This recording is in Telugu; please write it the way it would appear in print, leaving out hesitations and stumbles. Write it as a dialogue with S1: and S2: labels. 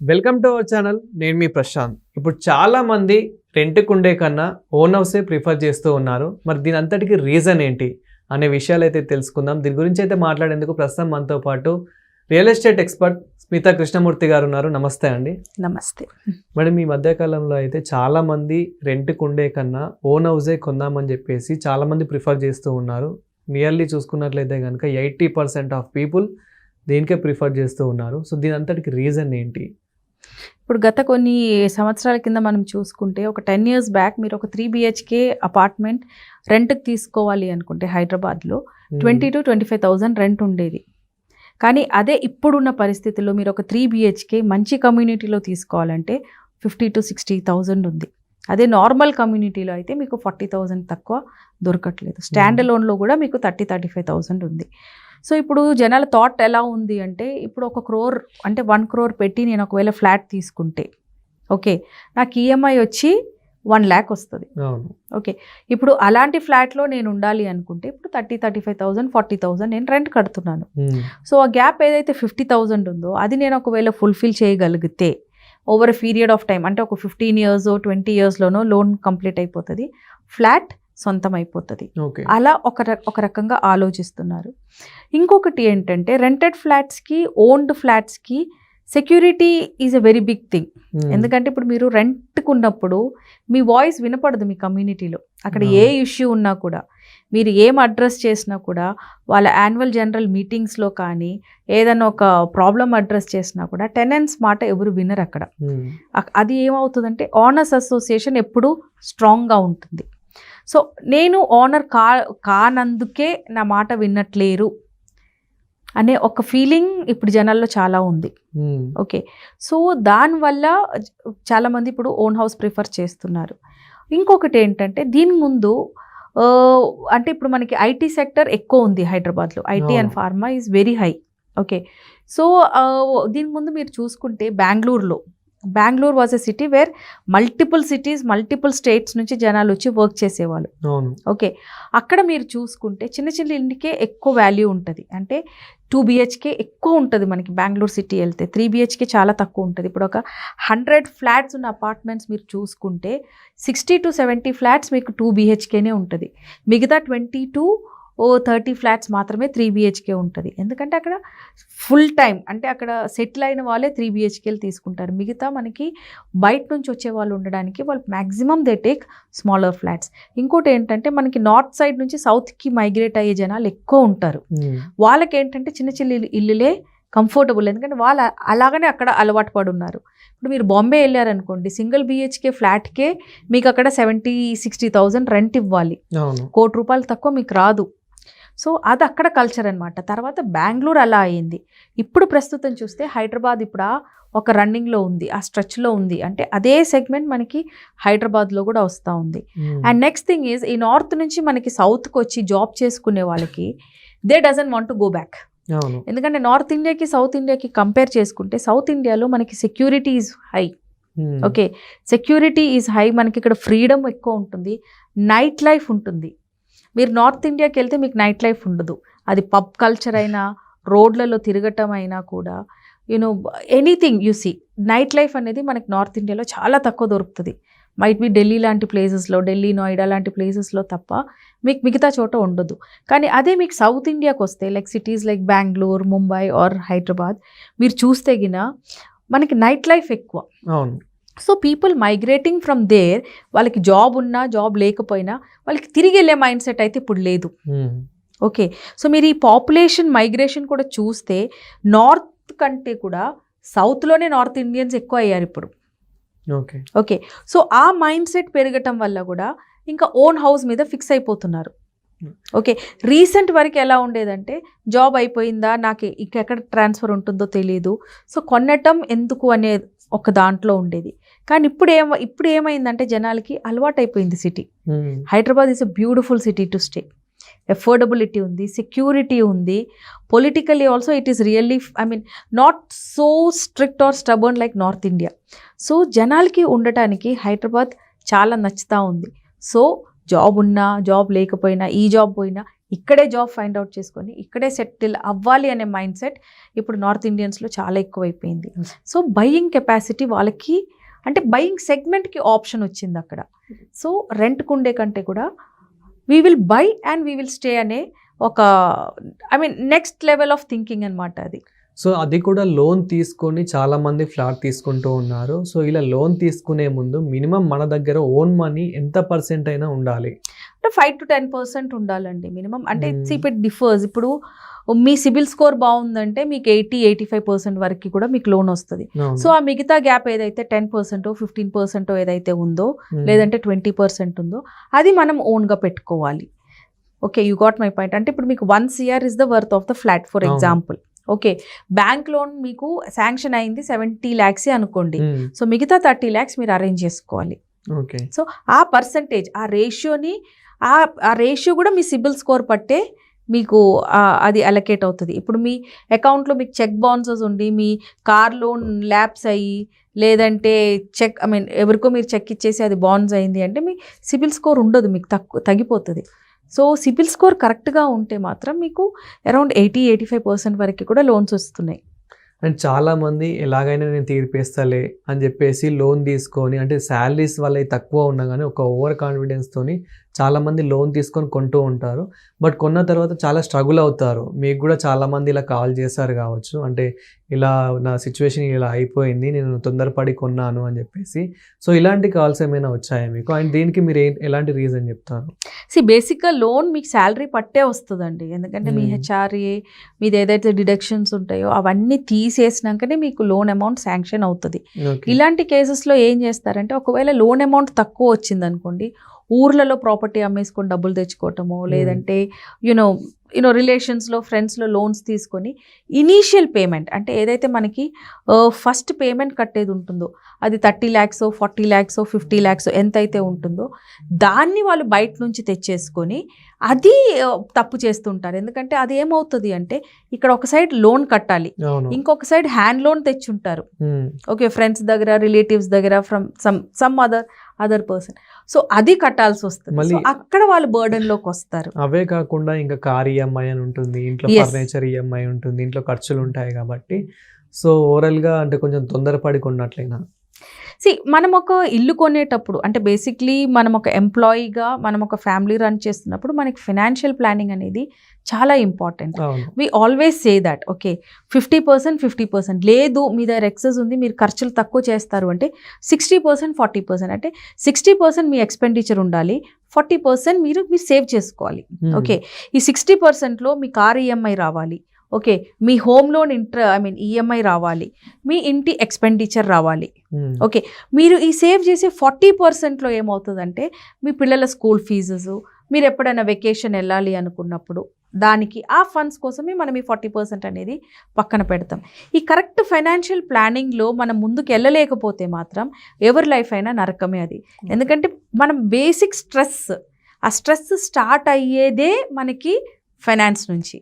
S1: Welcome to our channel. నేను మీ ప్రశాంత్. ఇప్పుడు చాలా మంది రెంట్కి ఉండే కన్నా ఓన్ హౌసే ప్రిఫర్ చేస్తూ ఉన్నారు. మరి దీని అంతటికి రీజన్ ఏంటి అనే విషయాలు అయితే తెలుసుకుందాం. దీని గురించి అయితే మాట్లాడేందుకు ప్రస్తుతం మనతో పాటు real estate expert Smita Krishnamurthy గారు ఉన్నారు. నమస్తే అండి.
S2: నమస్తే
S1: మేడం, ఈ మధ్యకాలంలో అయితే చాలా మంది రెంట్కి ఉండే కన్నా ఓన్ హౌసే కొందామని చెప్పేసి చాలా మంది ప్రిఫర్ చేస్తూ ఉన్నారు. నియర్లీ చూసుకున్నట్లయితే కనుక 80% ఆఫ్ పీపుల్ దీనికే ప్రిఫర్ చేస్తూ ఉన్నారు. సో దీని అంతటికి రీజన్ ఏంటి?
S2: ఇప్పుడు గత కొన్ని సంవత్సరాల కింద మనం చూసుకుంటే ఒక 10 years బ్యాక్ మీరు ఒక 3 BHK అపార్ట్మెంట్ రెంట్కి తీసుకోవాలి అనుకుంటే హైదరాబాద్లో 20,000 to 25,000 రెంట్ ఉండేది. కానీ అదే ఇప్పుడున్న పరిస్థితుల్లో మీరు ఒక 3 BHK మంచి కమ్యూనిటీలో తీసుకోవాలంటే 50,000 to 60,000 ఉంది. అదే నార్మల్ కమ్యూనిటీలో అయితే మీకు 40,000 తక్కువ దొరకట్లేదు. స్టాండ్ అలోన్లో కూడా మీకు 30,000-35,000 ఉంది. సో ఇప్పుడు జనాల థాట్ ఎలా ఉంది అంటే, ఇప్పుడు 1 crore అంటే 1 crore పెట్టి నేను ఒకవేళ ఫ్లాట్ తీసుకుంటే ఓకే, నాకు ఈఎంఐ వచ్చి 1 lakh వస్తుంది. ఓకే, ఇప్పుడు అలాంటి ఫ్లాట్లో నేను ఉండాలి అనుకుంటే ఇప్పుడు 30,000-35,000 40,000 నేను రెంట్ కడుతున్నాను. సో ఆ గ్యాప్ ఏదైతే 50,000 ఉందో అది నేను ఒకవేళ ఫుల్ఫిల్ చేయగలిగితే over a period of time అంటే ఒక 15 years 20 yearsలోనో లోన్ కంప్లీట్ అయిపోతుంది, ఫ్లాట్ సొంతం అయిపోతుంది. అలా ఒక రకంగా ఆలోచిస్తున్నారు. ఇంకొకటి ఏంటంటే రెంటెడ్ ఫ్లాట్స్కి ఓన్డ్ ఫ్లాట్స్కి security is a very big thing. ఎందుకంటే ఇప్పుడు మీరు రెంట్కు ఉన్నప్పుడు మీ వాయిస్ వినపడదు మీ కమ్యూనిటీలో. అక్కడ ఏ ఇష్యూ ఉన్నా కూడా మీరు ఏం అడ్రస్ చేసినా కూడా వాళ్ళ యాన్యువల్ జనరల్ మీటింగ్స్లో కానీ ఏదైనా ఒక ప్రాబ్లం అడ్రస్ చేసినా కూడా టెనెంట్స్ మాట ఎవరు వినరు అక్కడ. అది ఏమవుతుందంటే ఓనర్స్ అసోసియేషన్ ఎప్పుడూ స్ట్రాంగ్గా ఉంటుంది. సో నేను ఓనర్ కానందుకే నా మాట విన్నట్లేరు అనే ఒక ఫీలింగ్ ఇప్పుడు జనాల్లో చాలా ఉంది. ఓకే, సో దానివల్ల చాలామంది ఇప్పుడు ఓన్ హౌస్ ప్రిఫర్ చేస్తున్నారు. ఇంకొకటి ఏంటంటే దీని ముందు అంటే ఇప్పుడు మనకి ఐటీ సెక్టర్ ఎక్కువ ఉంది హైదరాబాద్లో. IT and pharma is very high. Okay, so దీని ముందు మీరు చూసుకుంటే Bengaluru was a city wear multiple states నుంచి జనాలు వచ్చి వర్క్ చేసేవాళ్ళు. ఓకే, అక్కడ మీరు చూసుకుంటే చిన్న చిన్న ఇంటికే ఎక్కువ వాల్యూ ఉంటుంది. అంటే 2 BHK ఎక్కువ ఉంటుంది మనకి బెంగళూరు సిటీ వెళ్తే. 3 BHK చాలా తక్కువ ఉంటుంది. ఇప్పుడు ఒక 100 ఫ్లాట్స్ ఉన్న అపార్ట్మెంట్స్ మీరు చూసుకుంటే 60 to 70 ఫ్లాట్స్ మీకు 2 BHKనే ఉంటుంది. మిగతా 20 to 30 ఫ్లాట్స్ మాత్రమే 3 BHK ఉంటుంది. ఎందుకంటే అక్కడ ఫుల్ టైం అంటే అక్కడ సెటిల్ అయిన వాళ్ళే 3 BHKలు తీసుకుంటారు. మిగతా మనకి బయట నుంచి వచ్చే వాళ్ళు ఉండడానికి వాళ్ళు maximum they take smaller flats. ఇంకోటి ఏంటంటే మనకి నార్త్ సైడ్ నుంచి సౌత్కి మైగ్రేట్ అయ్యే జనాలు ఎక్కువ ఉంటారు. వాళ్ళకి ఏంటంటే చిన్న చిన్న ఇల్లులే కంఫర్టబుల్. ఎందుకంటే వాళ్ళు అలాగనే అక్కడ అలవాటు పడి ఉన్నారు. ఇప్పుడు మీరు బాంబే వెళ్ళారనుకోండి, సింగిల్ BHK ఫ్లాట్కే మీకు అక్కడ 70,000-60,000 రెంట్ ఇవ్వాలి. ₹1,00,00,000 తక్కువ మీకు రాదు. సో అది అక్కడ కల్చర్ అనమాట. తర్వాత బెంగళూరు అలా అయింది. ఇప్పుడు ప్రస్తుతం చూస్తే హైదరాబాద్ ఇప్పుడు ఒక రన్నింగ్లో ఉంది, ఆ స్ట్రెచ్లో ఉంది. అంటే అదే సెగ్మెంట్ మనకి హైదరాబాద్లో కూడా వస్తూ ఉంది. అండ్ నెక్స్ట్ థింగ్ ఈజ్ ఈ నార్త్ నుంచి మనకి సౌత్కి వచ్చి జాబ్ చేసుకునే వాళ్ళకి they doesn't want to go back. ఎందుకంటే నార్త్ ఇండియాకి సౌత్ ఇండియాకి కంపేర్ చేసుకుంటే సౌత్ ఇండియాలో మనకి security is high. Okay, security is high. మనకి ఇక్కడ ఫ్రీడమ్ ఎక్కువ ఉంటుంది, నైట్ లైఫ్ ఉంటుంది. మీరు నార్త్ ఇండియాకి వెళ్తే మీకు నైట్ లైఫ్ ఉండదు. అది పబ్ కల్చర్ అయినా రోడ్లలో తిరగటం అయినా కూడా you know anything you see night life అనేది మనకి నార్త్ ఇండియాలో చాలా తక్కువ దొరుకుతుంది. మైట్ బి ఢిల్లీ లాంటి ప్లేసెస్లో, ఢిల్లీ నోయిడా లాంటి ప్లేసెస్లో తప్ప మీకు మిగతా చోట ఉండదు. కానీ అదే మీకు సౌత్ ఇండియాకి వస్తే like cities like Bengaluru, Mumbai or Hyderabad మీరు చూస్తే గిన మనకి నైట్ లైఫ్ ఎక్కువ. So people migrating from there, వాళ్ళకి జాబ్ ఉన్నా జాబ్ లేకపోయినా వాళ్ళకి తిరిగి వెళ్ళే మైండ్ సెట్ అయితే ఇప్పుడు లేదు. ఓకే, సో మీరు ఈ పాపులేషన్ మైగ్రేషన్ కూడా చూస్తే నార్త్ కంటే కూడా సౌత్లోనే నార్త్ ఇండియన్స్ ఎక్కువ అయ్యారు ఇప్పుడు. ఓకే, సో ఆ మైండ్ సెట్ పెరగటం వల్ల కూడా ఇంకా ఓన్ హౌస్ మీద ఫిక్స్ అయిపోతున్నారు. ఓకే, రీసెంట్ వరకు ఎలా ఉండేదంటే జాబ్ అయిపోయిందా, నాకు ఇంకెక్కడ ట్రాన్స్ఫర్ ఉంటుందో తెలియదు, సో కొనటం ఎందుకు అనే ఒక దాంట్లో ఉండేది. కానీ ఇప్పుడు ఏమైందంటే జనాలకి అలవాటు అయిపోయింది city. Hyderabad is a beautiful city to stay. Affordability ఉంది, సెక్యూరిటీ ఉంది, politically also it is really not so strict or stubborn like north India. So జనాలకి ఉండటానికి హైదరాబాద్ చాలా నచ్చుతూ ఉంది. సో జాబ్ ఉన్నా జాబ్ లేకపోయినా ఈ జాబ్ పోయినా ఇక్కడే జాబ్ ఫైండ్ అవుట్ చేసుకొని ఇక్కడే సెటిల్ అవ్వాలి అనే మైండ్ సెట్ ఇప్పుడు నార్త్ ఇండియన్స్లో చాలా ఎక్కువైపోయింది. సో బయింగ్ కెపాసిటీ వాళ్ళకి అంటే బయింగ్ సెగ్మెంట్కి ఆప్షన్ వచ్చింది అక్కడ. సో రెంట్కు ఉండే కంటే కూడా we will buy and we will stay అనే ఒక నెక్స్ట్ లెవెల్ ఆఫ్ థింకింగ్ అనమాట అది.
S1: సో అది కూడా లోన్ తీసుకొని చాలా మంది ఫ్లాట్ తీసుకుంటూ ఉన్నారు. సో ఇలా లోన్ తీసుకునే ముందు మినిమం మన దగ్గర ఓన్ మనీ ఎంత పర్సెంట్ అయినా ఉండాలి?
S2: 5 to 10% ఉండాలండి మినిమం. అంటే ఇట్ డిఫర్స్. ఇప్పుడు మీ సిబిల్ స్కోర్ బాగుందంటే మీకు 80-85% వరకు కూడా మీకు లోన్ వస్తుంది. సో ఆ మిగతా గ్యాప్ ఏదైతే 10%, 15% ఏదైతే ఉందో లేదంటే 20% ఉందో అది మనం ఓన్గా పెట్టుకోవాలి. Okay, you got my point. అంటే ఇప్పుడు మీకు 1 CR is the worth of the flat for example. Okay, bank loan మీకు శాంక్షన్ అయింది 70 lakhs అనుకోండి. సో మిగతా 30 lakhs మీరు అరేంజ్ చేసుకోవాలి.
S1: ఓకే,
S2: సో ఆ పర్సంటేజ్ ఆ రేషియోని ఆ రేషియో కూడా మీ సిబిల్ స్కోర్ పట్టే మీకు అది అలొకేట్ అవుతుంది. ఇప్పుడు మీ అకౌంట్లో మీకు చెక్ బౌన్సెస్ ఉండి మీ కార్ లోన్ ల్యాప్స్ అయ్యి లేదంటే చెక్ ఎవరికో మీరు చెక్ ఇచ్చేసి అది బౌన్స్ అయింది అంటే మీ సిబిల్ స్కోర్ ఉండదు, మీకు తగ్గిపోతుంది. సో సిబిల్ స్కోర్ కరెక్ట్గా ఉంటే మాత్రం మీకు అరౌండ్ 80-85% వరకు కూడా లోన్స్ వస్తున్నాయి.
S1: అండ్ చాలామంది ఎలాగైనా నేను తీర్పేస్తలే అని చెప్పేసి లోన్ తీసుకొని, అంటే శాలరీస్ వాళ్ళవి తక్కువ ఉన్నా కానీ ఒక ఓవర్ కాన్ఫిడెన్స్తోని చాలామంది లోన్ తీసుకొని కొంటూ ఉంటారు. బట్ కొన్న తర్వాత చాలా స్ట్రగుల్ అవుతారు. మీకు కూడా చాలామంది ఇలా కాల్ చేశారు కావచ్చు, అంటే ఇలా నా సిచ్యువేషన్ ఇలా అయిపోయింది, నేను తొందరపడి కొన్నాను అని చెప్పేసి. సో ఇలాంటి కాల్స్ ఏమైనా వచ్చాయా మీకు? అండ్ దీనికి మీరు ఎలాంటి రీజన్ చెప్తారు?
S2: బేసిక్గా లోన్ మీకు శాలరీ పట్టే వస్తుందండి. ఎందుకంటే మీ హెచ్ఆర్ఏ మీది ఏదైతే డిడక్షన్స్ ఉంటాయో అవన్నీ తీసేసినాకనే మీకు లోన్ అమౌంట్ శాంక్షన్ అవుతుంది. ఇలాంటి కేసెస్లో ఏం చేస్తారంటే ఒకవేళ లోన్ అమౌంట్ తక్కువ వచ్చింది అనుకోండి, ఊర్లలో ప్రాపర్టీ అమ్మేసుకొని డబ్బులు తెచ్చుకోవటము లేదంటే యునో రిలేషన్స్లో ఫ్రెండ్స్లో లోన్స్ తీసుకొని ఇనీషియల్ పేమెంట్ అంటే ఏదైతే మనకి ఫస్ట్ పేమెంట్ కట్టేది ఉంటుందో అది 30 lakhs, 40 lakhs, 50 lakhs ఎంత అయితే ఉంటుందో దాన్ని వాళ్ళు బయట నుంచి తెచ్చేసుకొని అది తప్పు చేస్తుంటారు. ఎందుకంటే అది ఏమవుతుంది అంటే ఇక్కడ ఒక సైడ్ లోన్ కట్టాలి, ఇంకొక సైడ్ హ్యాండ్ లోన్ తెచ్చుంటారు. ఓకే, ఫ్రెండ్స్ దగ్గర, రిలేటివ్స్ దగ్గర, from some other person. So అది కట్టాల్సి వస్తుంది. సో అక్కడ వాళ్ళు బర్డెన్ లోకి వస్తారు.
S1: అవే కాకుండా ఇంకా కార్ ఈఎంఐ అని ఉంటుంది, ఇంట్లో ఫర్నిచర్ ఈఎంఐ ఉంటుంది, ఇంట్లో ఖర్చులు ఉంటాయి కాబట్టి సో ఓవరాల్గా అంటే కొంచెం తొందరపడి కొన్నట్లయినా.
S2: మనం ఒక ఇల్లు కొనేటప్పుడు అంటే బేసిక్లీ మనం ఒక ఎంప్లాయీగా మనం ఒక ఫ్యామిలీ రన్ చేస్తున్నప్పుడు మనకి ఫైనాన్షియల్ ప్లానింగ్ అనేది చాలా important. We always say that okay 50% లేదు మీ దగ్గర ఎక్సెస్ ఉంది, మీరు ఖర్చులు తక్కువ చేస్తారు అంటే 60%, 40% అంటే 60% మీ ఎక్స్పెండిచర్ ఉండాలి, 40% మీరు సేవ్ చేసుకోవాలి. ఓకే, ఈ 60%లో మీ కార్ ఈఎంఐ రావాలి, ఓకే మీ హోమ్ లోన్ ఈఎంఐ రావాలి, మీ ఇంటి ఎక్స్పెండిచర్ రావాలి. ఓకే, మీరు ఈ సేవ్ చేసే 40%లో ఏమవుతుందంటే మీ పిల్లల స్కూల్ ఫీజెస్, మీరు ఎప్పుడైనా వెకేషన్ వెళ్ళాలి అనుకున్నప్పుడు దానికి ఆ ఫండ్స్ కోసమే మనం ఈ 40% అనేది పక్కన పెడతాం. ఈ కరెక్ట్ ఫైనాన్షియల్ ప్లానింగ్లో మనం ముందుకు వెళ్ళలేకపోతే మాత్రం ఎవరి లైఫ్ అయినా నరకమే అది. ఎందుకంటే మనం బేసిక్ స్ట్రెస్ స్టార్ట్ అయ్యేదే మనకి ఫైనాన్స్ నుంచి.